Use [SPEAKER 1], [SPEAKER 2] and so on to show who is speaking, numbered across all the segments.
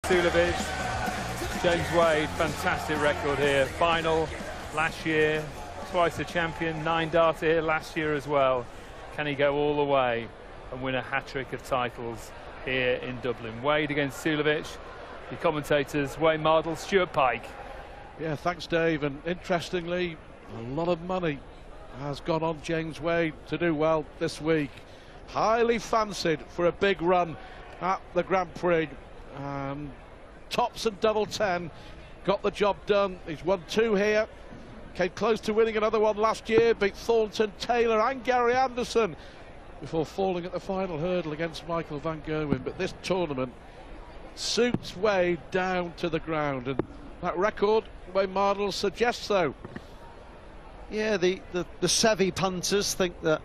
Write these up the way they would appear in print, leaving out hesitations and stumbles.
[SPEAKER 1] Suljovic. James Wade, fantastic record here. Final last year, twice a champion, 9 darter here last year as well. Can he go all the way and win a hat-trick of titles here in Dublin? Wade against Suljovic. The commentators, Wayne Mardle, Stuart Pike.
[SPEAKER 2] Yeah, thanks, Dave. And interestingly, a lot of money has gone on James Wade to do well this week. Highly fancied for a big run at the Grand Prix. Tops and double 10, got the job done. He's won 2 here. Came close to winning another one last year. Beat Thornton, Taylor and Gary Anderson before falling at the final hurdle against Michael van Gerwen. But this tournament suits Wade down to the ground, and that record, Wayne Mardle suggests so.
[SPEAKER 3] Yeah, the savvy punters think that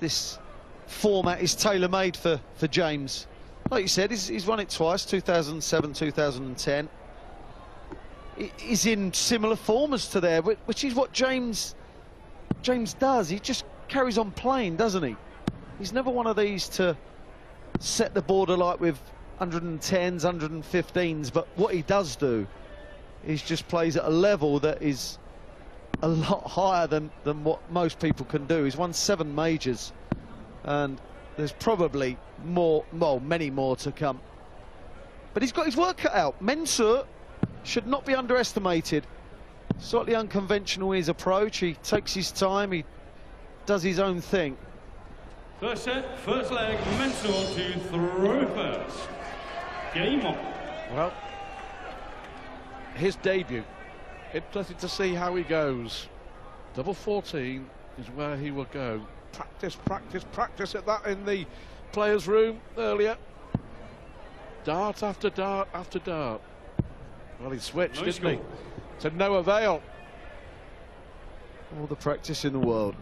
[SPEAKER 3] this format is tailor-made for James. Like you said, he's won it twice, 2007, 2010. He's in similar form as to there, which is what James does. He just carries on playing, doesn't he? He's never one of these to set the border like with 110s, 115s, but what he does do is just plays at a level that is a lot higher than what most people can do. He's won 7 majors, and there's probably more, well, many more to come. But he's got his work cut out. Mensur should not be underestimated. Slightly unconventional in his approach. He takes his time. He does his own thing.
[SPEAKER 4] First set, first leg, Mensur to throw first. Game on.
[SPEAKER 2] Well, his debut. Interesting to see how he goes. Double 14 is where he will go. Practice, practice, practice at that in the players' room earlier. Dart after dart after dart. Well, he switched, didn't he? To no avail.
[SPEAKER 3] All the practice in the world.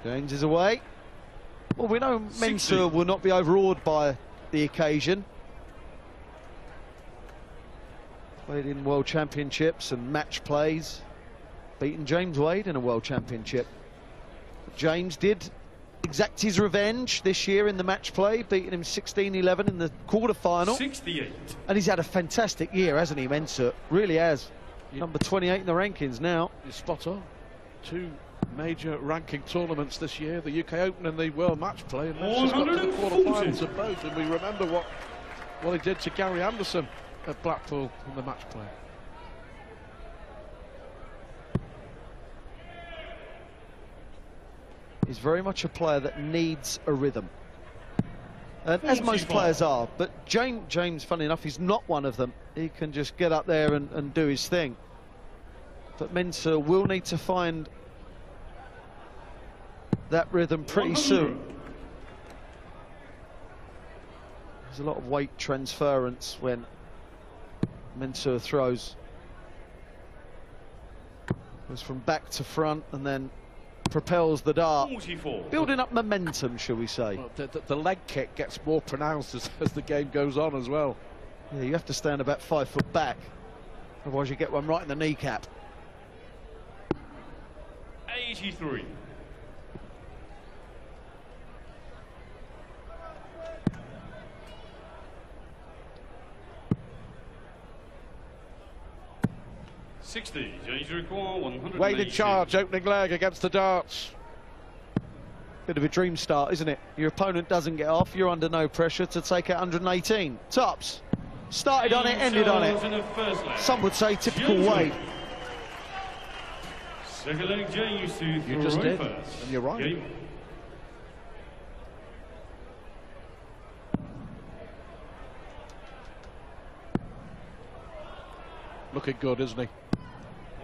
[SPEAKER 3] James is away. Well, we know Mensur will not be overawed by the occasion. Played in World Championships and match plays. Beaten James Wade in a World Championship. James did exact his revenge this year in the match play, beating him 16-11 in the quarter-final.
[SPEAKER 4] 68.
[SPEAKER 3] And he's had a fantastic year, hasn't he, Mensur? Really has. Number 28 in the rankings now.
[SPEAKER 2] You're spot on. 2 major ranking tournaments this year, the UK Open and the World Match Play, and Mensur's got to the quarter-finals of both, and we remember what he did to Gary Anderson at Blackpool in the match play.
[SPEAKER 3] He's very much a player that needs a rhythm, and as most players are, but James, funny enough, he's not one of them. He can just get up there and do his thing, but Mensur will need to find that rhythm pretty soon. There's a lot of weight transference when Mensur throws. Goes from back to front and then propels the dart,
[SPEAKER 4] 44.
[SPEAKER 3] building up momentum, shall we say.
[SPEAKER 2] Well, the leg kick gets more pronounced as the game goes on as well.
[SPEAKER 3] Yeah, you have to stand about 5 foot back, otherwise you get one right in the kneecap.
[SPEAKER 4] 83. James require 100.
[SPEAKER 2] Wade in charge, opening leg against the darts.
[SPEAKER 3] Bit of a dream start, isn't it? Your opponent doesn't get off, you're under no pressure to take out 118. Tops. Started on it, ended on it. Some would say typical Wade.
[SPEAKER 4] Second leg, James to
[SPEAKER 2] You just did, and you're right.
[SPEAKER 4] Game.
[SPEAKER 2] Looking good, isn't he?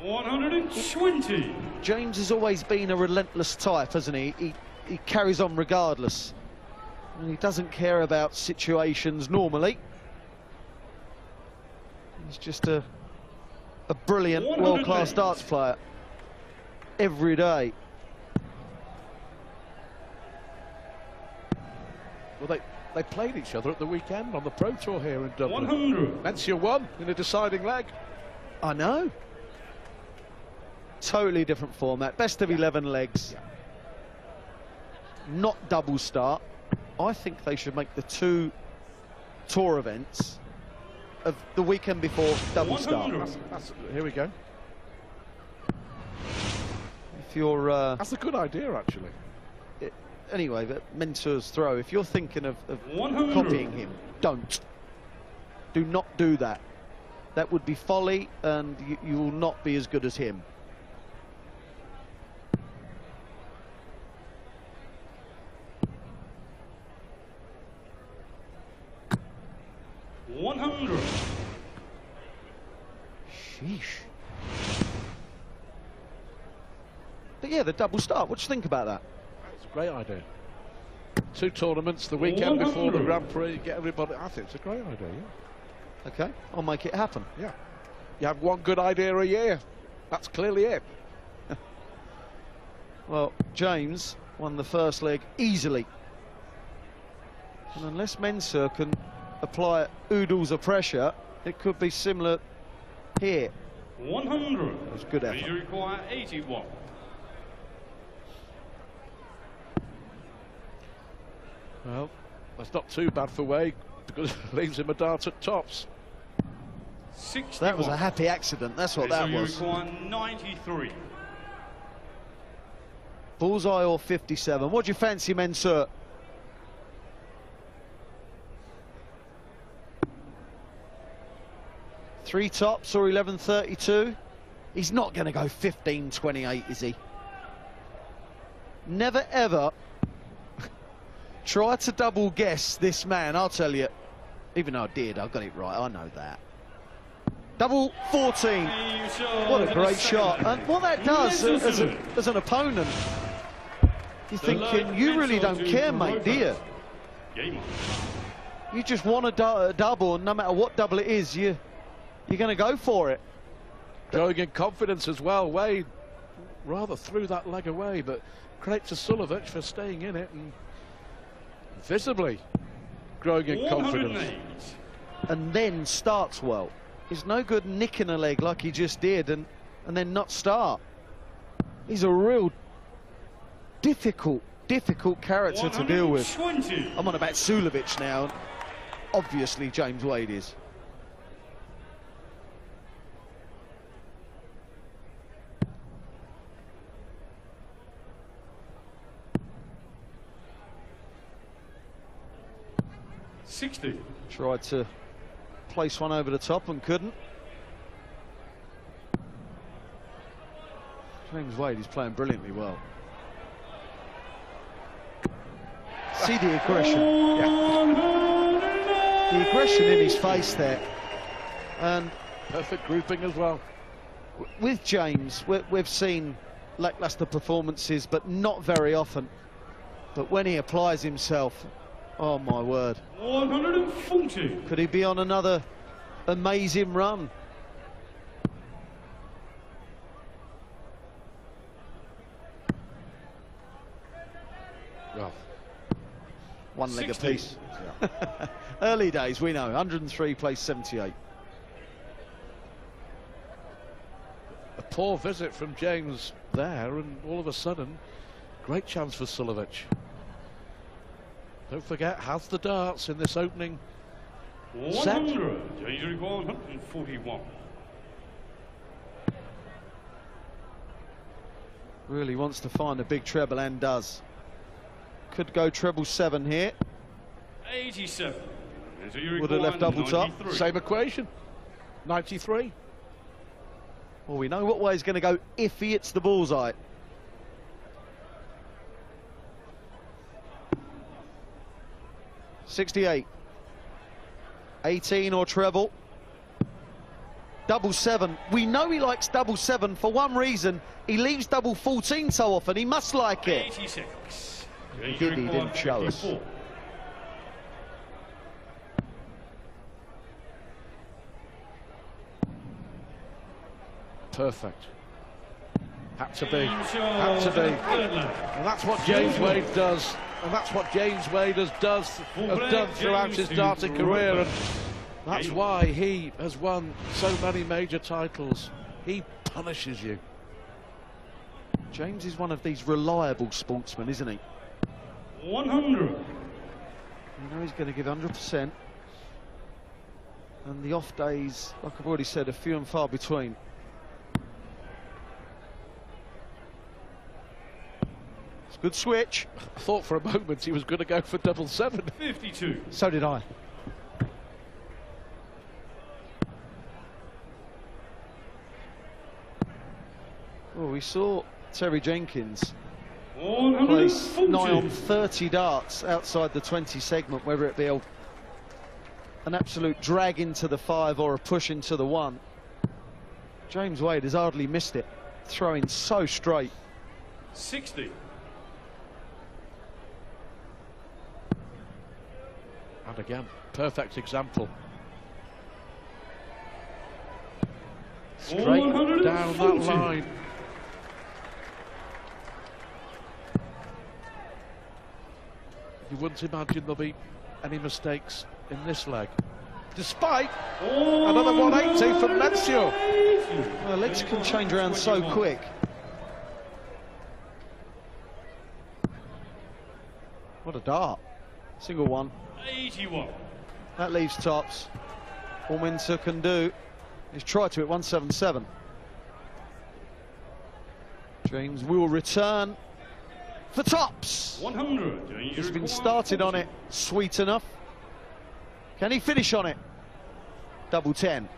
[SPEAKER 4] 120.
[SPEAKER 3] James has always been a relentless type, hasn't he? He carries on regardless. And he doesn't care about situations normally. He's just a brilliant world-class darts player every day.
[SPEAKER 2] Well, they played each other at the weekend on the Pro Tour here in Dublin.
[SPEAKER 4] 100.
[SPEAKER 2] Mensur won in a deciding leg.
[SPEAKER 3] I know. Totally different format. Best of 11 legs.
[SPEAKER 2] Yeah.
[SPEAKER 3] Not double start. I think they should make the 2 tour events of the weekend before double start.
[SPEAKER 2] Here we go.
[SPEAKER 3] If you're...
[SPEAKER 2] That's a good idea, actually.
[SPEAKER 3] Anyway, but Mensur's throw, if you're thinking of copying him, don't. Do not do that. That would be folly, and you will not be as good as him. Sheesh. But yeah, the double start. What do you think about that?
[SPEAKER 2] It's a great idea. 2 tournaments the weekend before the Grand Prix. Get everybody. I think it's a great idea. Yeah.
[SPEAKER 3] Okay, I'll make it happen.
[SPEAKER 2] Yeah. You have 1 good idea a year. That's clearly it.
[SPEAKER 3] Well, James won the first leg easily. And unless Mensur can apply oodles of pressure, it could be similar here.
[SPEAKER 4] 100.
[SPEAKER 3] It's good effort.
[SPEAKER 4] You require 81.
[SPEAKER 2] Well, that's not too bad for Wade, because it leaves him a dart at tops.
[SPEAKER 4] 61.
[SPEAKER 3] That was a happy accident, that's what that
[SPEAKER 4] You
[SPEAKER 3] was.
[SPEAKER 4] require 93.
[SPEAKER 3] Bullseye or 57. What do you fancy, Mensur? Three tops or 11.32? He's not going to go 15.28, is he? Never ever try to double guess this man, I'll tell you. Even though I did, I got it right, I know that. Double 14. What a great shot. And what that does as an opponent, you're thinking, you really don't care, mate, do you? You just want a double, and no matter what double it is, you're going to go for it.
[SPEAKER 2] Growing in confidence as well. Wade rather threw that leg away, but credit to Suljovic for staying in it and visibly growing in confidence.
[SPEAKER 3] And then starts well. It's no good nicking a leg like he just did and then not start. He's a real difficult character to deal with. I'm on about Suljovic now. Obviously, James Wade is. Tried to place one over the top and couldn't. James Wade is playing brilliantly well. See the aggression. Yeah. The aggression in his face there. And
[SPEAKER 2] perfect grouping as well.
[SPEAKER 3] With James, we've seen lackluster performances, but not very often. But when he applies himself, oh my word.
[SPEAKER 4] 140.
[SPEAKER 3] Could he be on another amazing run?
[SPEAKER 2] Well,
[SPEAKER 3] one leg
[SPEAKER 4] 60.
[SPEAKER 3] apiece. Yeah. Early days, we know. 103 plays 78.
[SPEAKER 2] A poor visit from James there, and all of a sudden, great chance for Suljovic. Don't forget, has the darts in this opening
[SPEAKER 4] 100.
[SPEAKER 2] set.
[SPEAKER 4] 141.
[SPEAKER 3] Really wants to find a big treble and does. Could go treble 7 here.
[SPEAKER 4] 87.
[SPEAKER 3] Would have left double top.
[SPEAKER 2] Same equation. 93.
[SPEAKER 3] Well, we know what way he's going to go if he hits the bullseye. $68. 18 or treble. Double 7. We know he likes double 7 for one reason. He leaves double 14 so often. He must like it.
[SPEAKER 4] 86.
[SPEAKER 3] He didn't show us.
[SPEAKER 2] Perfect. Had to be. Had to be. And that's what James Wade does. And that's what James Wade has done throughout his darting career. And that's why he has won so many major titles. He punishes you.
[SPEAKER 3] James is one of these reliable sportsmen, isn't he?
[SPEAKER 4] 100.
[SPEAKER 3] You know he's going to give 100%. And the off days, like I've already said, are few and far between. It's a good switch.
[SPEAKER 2] I thought for a moment he was going to go for 7-7.
[SPEAKER 4] 52.
[SPEAKER 3] So did I. Well, we saw Terry Jenkins place
[SPEAKER 4] 140.
[SPEAKER 3] nigh on 30 darts outside the 20 segment, whether it be an absolute drag into the 5 or a push into the 1. James Wade has hardly missed it, throwing so straight.
[SPEAKER 4] 60.
[SPEAKER 2] And again, perfect example. Straight down that line. You wouldn't imagine there'll be any mistakes in this leg. Despite another 180 from Mensur.
[SPEAKER 3] Well, legs can change around so quick. What a dart. Single one.
[SPEAKER 4] 81.
[SPEAKER 3] That leaves tops. All Mensur can do is try to hit 177. James will return for tops.
[SPEAKER 4] 100.
[SPEAKER 3] He's been started on it, sweet enough. Can he finish on it? Double 10.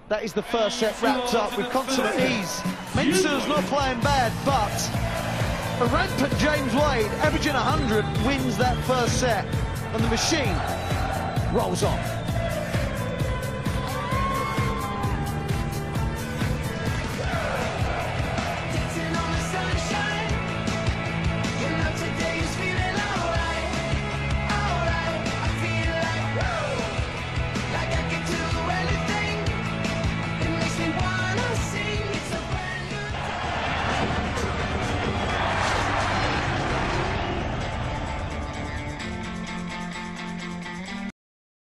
[SPEAKER 3] That is the first set wrapped up with consummate ease. Mensur's not playing bad, but a rampant James Wade, averaging 100, wins that first set, and the machine rolls on.